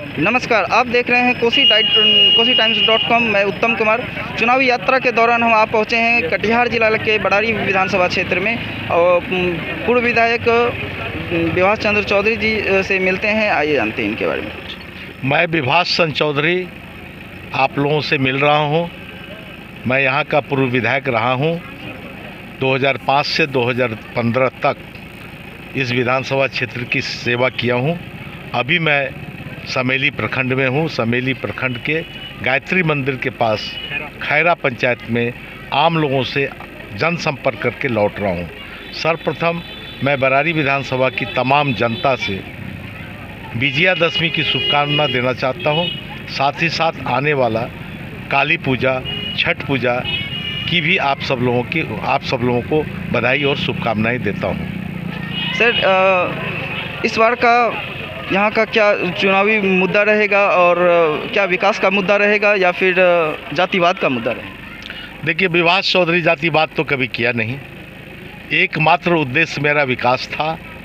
नमस्कार, आप देख रहे हैं कोसी टाइम्स.com। मैं उत्तम कुमार। चुनावी यात्रा के दौरान हम आप पहुंचे हैं कटिहार जिला के बड़ारी विधानसभा क्षेत्र में और पूर्व विधायक विभास चंद्र चौधरी जी से मिलते हैं। आइए जानते हैं इनके बारे में। मैं विभास चंद्र चौधरी आप लोगों से मिल रहा हूं। मैं यहां का पूर्व विधायक रहा हूं। 2005 से 2015 तक इस विधानसभा क्षेत्र की सेवा किया हूं। अभी मैं समेली प्रखंड में हूं। समेली प्रखंड के गायत्री मंदिर के पास खैरा पंचायत में आम लोगों से जनसंपर्क करके लौट रहा हूं। सर्वप्रथम मैं बरारी विधानसभा की तमाम जनता से विजयादशमी की शुभकामना देना चाहता हूं। साथ ही साथ आने वाला काली पूजा, छठ पूजा की भी आप सब लोगों को बधाई और शुभकामनाएं देता हूं। सर, इस बार का यहाँ का क्या चुनावी मुद्दा रहेगा और क्या विकास का मुद्दा रहेगा या फिर जातिवाद का मुद्दा रहेगा? देखिए, विभास चौधरी जातिवाद तो कभी किया नहीं। एकमात्र उद्देश्य मेरा विकास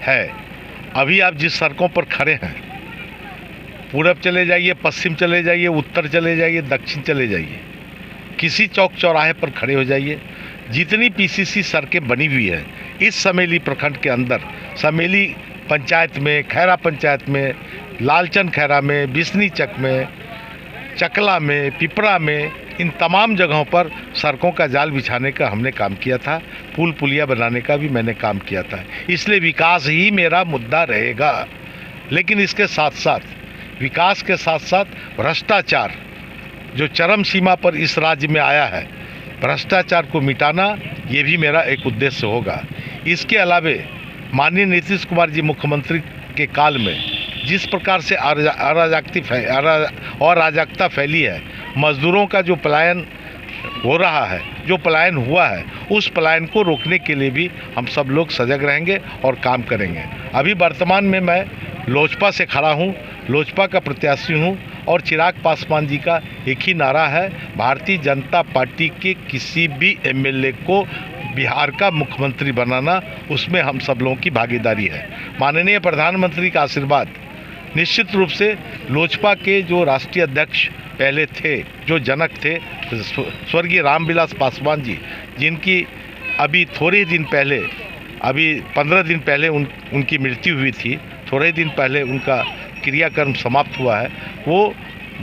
है। अभी आप जिस सड़कों पर खड़े हैं, पूरब चले जाइए, पश्चिम चले जाइए, उत्तर चले जाइए, दक्षिण चले जाइए, किसी चौक चौराहे पर खड़े हो जाइए, जितनी पीसीसी सड़कें बनी हुई है इस समेली प्रखंड के अंदर, समेली पंचायत में, खैरा पंचायत में, लालचंद खैरा में, बिस्नी चक में, चकला में, पिपरा में, इन तमाम जगहों पर सड़कों का जाल बिछाने का हमने काम किया था। पुल पुलिया बनाने का भी मैंने काम किया था। इसलिए विकास ही मेरा मुद्दा रहेगा। लेकिन इसके साथ साथ विकास के साथ साथ भ्रष्टाचार जो चरम सीमा पर इस राज्य में आया है, भ्रष्टाचार को मिटाना ये भी मेरा एक उद्देश्य होगा। इसके अलावे माननीय नीतीश कुमार जी मुख्यमंत्री के काल में जिस प्रकार से अराजकता फैली है, मजदूरों का जो पलायन हो रहा है, जो पलायन हुआ है, उस पलायन को रोकने के लिए भी हम सब लोग सजग रहेंगे और काम करेंगे। अभी वर्तमान में मैं लोजपा से खड़ा हूँ, लोजपा का प्रत्याशी हूँ और चिराग पासवान जी का एक ही नारा है, भारतीय जनता पार्टी के किसी भी एमएलए को बिहार का मुख्यमंत्री बनाना, उसमें हम सब लोगों की भागीदारी है। माननीय प्रधानमंत्री का आशीर्वाद निश्चित रूप से लोजपा के जो राष्ट्रीय अध्यक्ष पहले थे, जो जनक थे, स्वर्गीय रामविलास पासवान जी, जिनकी अभी थोड़े दिन पहले, अभी 15 दिन पहले उनकी मृत्यु हुई थी, थोड़े दिन पहले उनका क्रियाक्रम समाप्त हुआ है। वो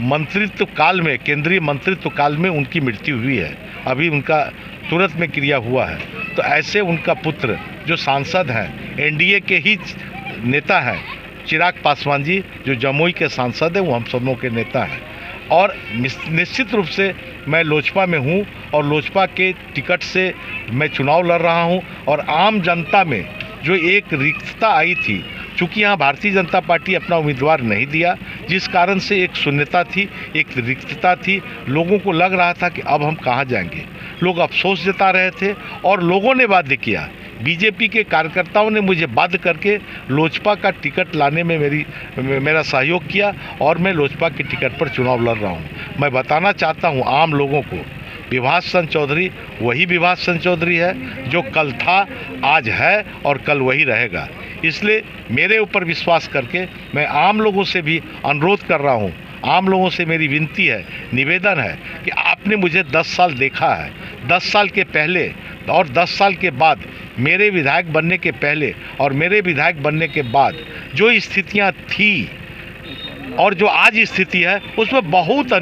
मंत्रित्व काल में, केंद्रीय मंत्रित्व काल में उनकी मृत्यु हुई है। अभी उनका तुरंत में क्रिया हुआ है। तो ऐसे उनका पुत्र जो सांसद हैं, एनडीए के ही नेता हैं, चिराग पासवान जी जो जमुई के सांसद हैं, वो हम सबों के नेता हैं। और निश्चित रूप से मैं लोजपा में हूँ और लोजपा के टिकट से मैं चुनाव लड़ रहा हूँ। और आम जनता में जो एक रिक्तता आई थी, चूँकि यहाँ भारतीय जनता पार्टी अपना उम्मीदवार नहीं दिया, जिस कारण से एक शून्यता थी, एक रिक्तता थी। लोगों को लग रहा था कि अब हम कहाँ जाएंगे। लोग अफसोस जता रहे थे और लोगों ने बाध्य किया। बीजेपी के कार्यकर्ताओं ने मुझे बाध्य करके लोजपा का टिकट लाने में मेरा सहयोग किया और मैं लोजपा के टिकट पर चुनाव लड़ रहा हूँ। मैं बताना चाहता हूँ आम लोगों को, विभास चंद्र चौधरी वही विभास चंद्र चौधरी है जो कल था, आज है और कल वही रहेगा। इसलिए मेरे ऊपर विश्वास करके मैं आम लोगों से भी अनुरोध कर रहा हूँ, आम लोगों से मेरी विनती है, निवेदन है कि आपने मुझे 10 साल देखा है। 10 साल के पहले और 10 साल के बाद, मेरे विधायक बनने के पहले और मेरे विधायक बनने के बाद जो स्थितियां थी और जो आज स्थिति है, उसमें बहुत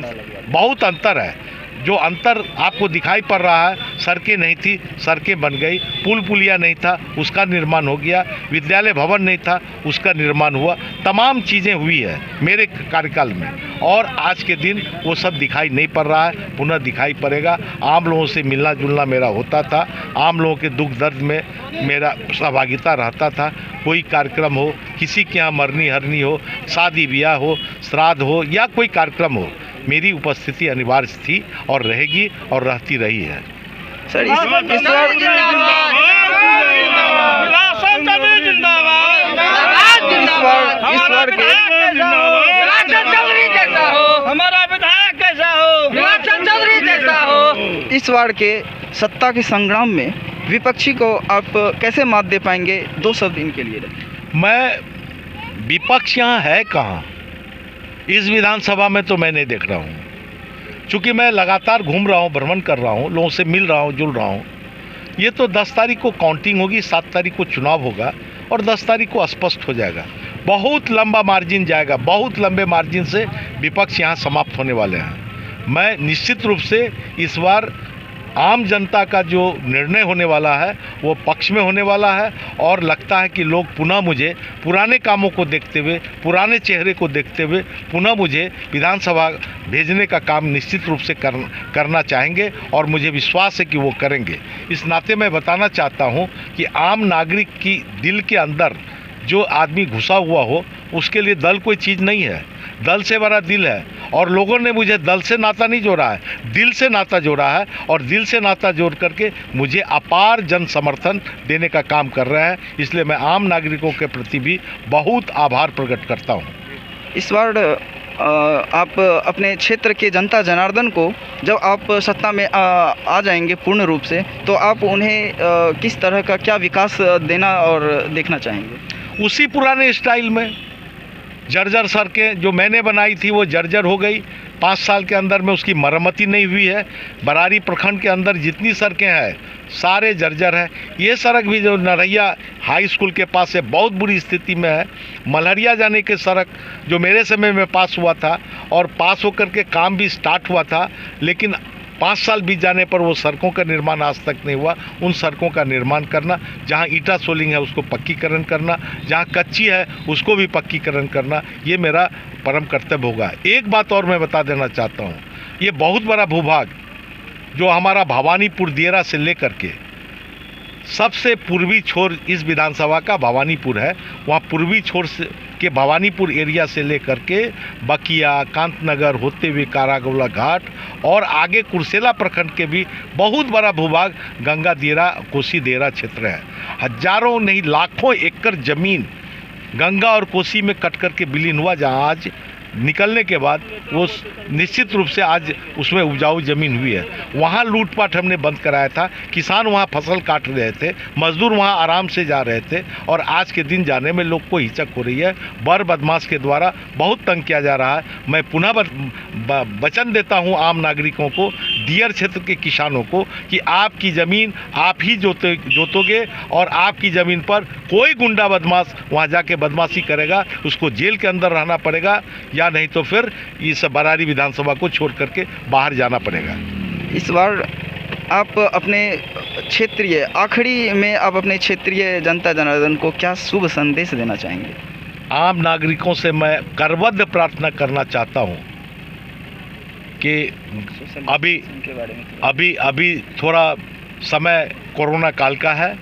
अंतर है। जो अंतर आपको दिखाई पड़ रहा है, सड़कें नहीं थी, सड़कें बन गई, पुल पुलिया नहीं था, उसका निर्माण हो गया, विद्यालय भवन नहीं था, उसका निर्माण हुआ, तमाम चीज़ें हुई है मेरे कार्यकाल में। और आज के दिन वो सब दिखाई नहीं पड़ रहा है, पुनः दिखाई पड़ेगा। आम लोगों से मिलना जुलना मेरा होता था, आम लोगों के दुख दर्द में मेरा सहभागिता रहता था। कोई कार्यक्रम हो, किसी के यहाँ मरनी हरनी हो, शादी ब्याह हो, श्राद्ध हो या कोई कार्यक्रम हो, मेरी उपस्थिति अनिवार्य थी और रहेगी और रहती रही है। सर, इस बार के सत्ता के संग्राम में विपक्षी को आप कैसे मात दे पाएंगे? 2 शब्द इनके लिए। मैं विपक्ष यहाँ है कहाँ? इस विधानसभा में तो मैं नहीं देख रहा हूँ, चूँकि मैं लगातार घूम रहा हूँ, भ्रमण कर रहा हूँ, लोगों से मिल रहा हूँ, जुड़ रहा हूँ। ये तो 10 तारीख को काउंटिंग होगी, 7 तारीख को चुनाव होगा और 10 तारीख को स्पष्ट हो जाएगा। बहुत लंबा मार्जिन जाएगा, बहुत लंबे मार्जिन से विपक्ष यहाँ समाप्त होने वाले हैं। मैं निश्चित रूप से इस बार आम जनता का जो निर्णय होने वाला है वो पक्ष में होने वाला है और लगता है कि लोग पुनः मुझे पुराने कामों को देखते हुए, पुराने चेहरे को देखते हुए पुनः मुझे विधानसभा भेजने का काम निश्चित रूप से करना चाहेंगे और मुझे विश्वास है कि वो करेंगे। इस नाते मैं बताना चाहता हूँ कि आम नागरिक की दिल के अंदर जो आदमी घुसा हुआ हो उसके लिए दल कोई चीज़ नहीं है, दल से बड़ा दिल है और लोगों ने मुझे दल से नाता नहीं जोड़ा है, दिल से नाता जोड़ा है और दिल से नाता जोड़ करके मुझे अपार जन समर्थन देने का काम कर रहे हैं। इसलिए मैं आम नागरिकों के प्रति भी बहुत आभार प्रकट करता हूँ। इस बार आप अपने क्षेत्र के जनता जनार्दन को जब आप सत्ता में आ जाएंगे पूर्ण रूप से, तो आप उन्हें किस तरह का क्या विकास देना और देखना चाहेंगे? उसी पुराने स्टाइल में जर्जर सड़कें जो मैंने बनाई थी वो जर्जर हो गई, 5 साल के अंदर में उसकी मरम्मती नहीं हुई है। बरारी प्रखंड के अंदर जितनी सड़कें हैं सारे जर्जर हैं। ये सड़क भी जो नरैया हाई स्कूल के पास है बहुत बुरी स्थिति में है। मलहरिया जाने के सड़क जो मेरे समय में पास हुआ था और पास होकर के काम भी स्टार्ट हुआ था, लेकिन 5 साल बीत जाने पर वो सड़कों का निर्माण आज तक नहीं हुआ। उन सड़कों का निर्माण करना, जहाँ ईंटा सोलिंग है उसको पक्कीकरण करना, जहाँ कच्ची है उसको भी पक्कीकरण करना, ये मेरा परम कर्तव्य होगा। एक बात और मैं बता देना चाहता हूँ, ये बहुत बड़ा भूभाग जो हमारा भवानीपुर दियरा से लेकर के सबसे पूर्वी छोर इस विधानसभा का भवानीपुर है। वहाँ पूर्वी छोर से के भवानीपुर एरिया से लेकर के बकिया, कांतनगर होते हुए कारागोला घाट और आगे कुर्सेला प्रखंड के भी बहुत बड़ा भूभाग गंगा दियरा कोसी दियरा क्षेत्र है। हजारों नहीं लाखों एकड़ जमीन गंगा और कोसी में कट कर के विलीन हुआ, जहाँ आज निकलने के बाद वो निश्चित रूप से आज उसमें उपजाऊ ज़मीन हुई है। वहाँ लूटपाट हमने बंद कराया था, किसान वहाँ फसल काट रहे थे, मजदूर वहाँ आराम से जा रहे थे और आज के दिन जाने में लोग को हिचक हो रही है। बर बदमाश के द्वारा बहुत तंग किया जा रहा है। मैं पुनः वचन देता हूँ आम नागरिकों को, दियर क्षेत्र के किसानों को, कि आपकी ज़मीन आप ही जोतोगे और आपकी ज़मीन पर कोई गुंडा बदमाश वहाँ जाके बदमाशी करेगा उसको जेल के अंदर रहना पड़ेगा, या नहीं तो फिर इस बरारी विधानसभा को छोड़ करके बाहर जाना पड़ेगा। इस बार आप अपने क्षेत्रीय आखिरी में आप अपने क्षेत्रीय जनता जनार्दन को क्या शुभ संदेश देना चाहेंगे? आम नागरिकों से मैं करबद्ध प्रार्थना करना चाहता हूँ कि अभी थोड़ा समय कोरोना काल का है।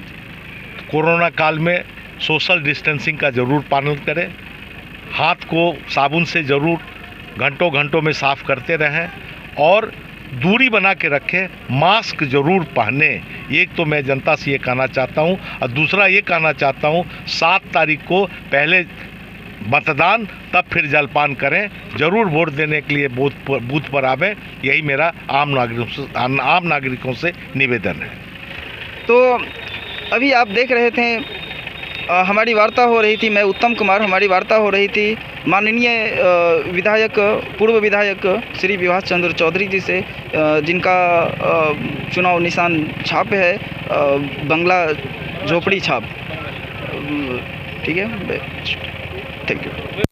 कोरोना काल में सोशल डिस्टेंसिंग का ज़रूर पालन करें, हाथ को साबुन से ज़रूर घंटों घंटों में साफ़ करते रहें और दूरी बना के रखें, मास्क ज़रूर पहने। एक तो मैं जनता से ये कहना चाहता हूँ और दूसरा ये कहना चाहता हूँ 7 तारीख को पहले मतदान तब फिर जलपान करें, ज़रूर वोट देने के लिए बूथ पर आवें। यही मेरा आम नागरिकों से निवेदन है। तो अभी आप देख रहे थे हमारी वार्ता हो रही थी, मैं उत्तम कुमार, हमारी वार्ता हो रही थी माननीय विधायक पूर्व विधायक श्री विभास चंद्र चौधरी जी से, जिनका चुनाव निशान छाप है बंगला झोपड़ी छाप। ठीक है, थैंक यू।